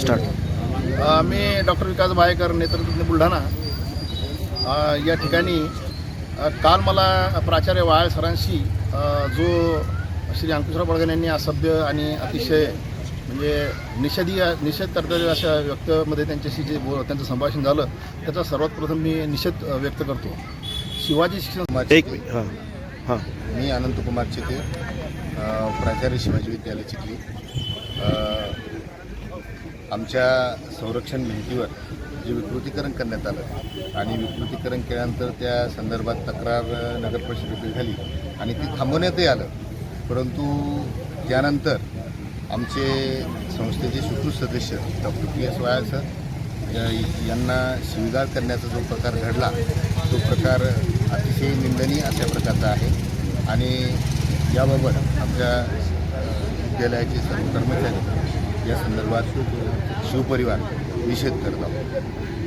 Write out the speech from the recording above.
Start. मी doctor विकास biker, नेतृत्व बुलढाणा या ठिकाणी काल मला प्राचार्य वाळ सरांशी जो श्री अंकुशराव बळगण यांनी असभ्य आणि अतिशय म्हणजे निषेध करणाऱ्या अशा व्यक्तीमध्ये त्यांच्याशी जे त्यांचं संभाषण झालं त्याचा सर्वात प्रथम मी निषेध व्यक्त करतो. शिवाजी शिक्षण एक मिनिट. हां हां. मी अनंतकुमार चिते, प्राचार्य शिवाजी विद्यालय चिखली. आमच्या संरक्षण भिंतीवर जे विकृतीकरण करण्यात आलं आणि विकृतीकरण केल्यानंतर त्या संदर्भात तक्रार नगर परिषदेकडे झाली आणि ती थांबवण्यातही आलं. परंतु त्यानंतर आमचे संस्थेचे सुकृत सदस्य डॉक्टर PS वायाळ सर यांना शिवीगाळ करण्याचा जो प्रकार घडला तो प्रकार अतिशय निंदनीय अशा प्रकारचा आहे आणि याबाबत आमच्या विद्यालयाचे सर्व कर्मचारी या संदर्भात शिवपरिवार निषेध करत आहोत.